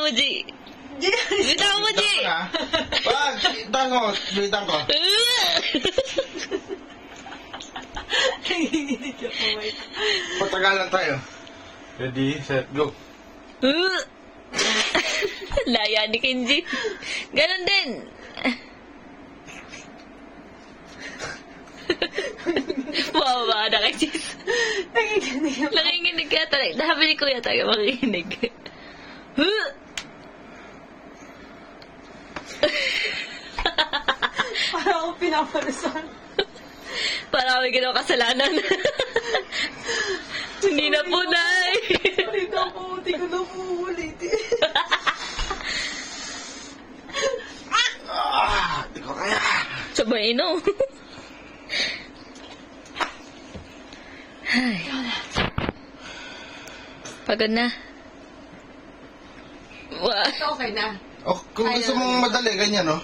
mo, G. Bitawan mo, G. Wag, bitan ko. Nanginginig ako, wait. Patagalan tayo. Ready, set, go. Laya ni Kenji. Ganon din. Wow, ba na kay Sis. Nanginginig ako. Nanginginig ka talaga. Sabi ni Kuya tayo makikinig. Parang ako pinaparusan. Para kami ginawa kasalanan. Hindi na po, Nay. Sorry na po, hindi ko na po ulitin. Di ko kaya. Sabay, no? Ay. Pagod na. Okay na. Oh, kung gusto mong madali, ganyan, no?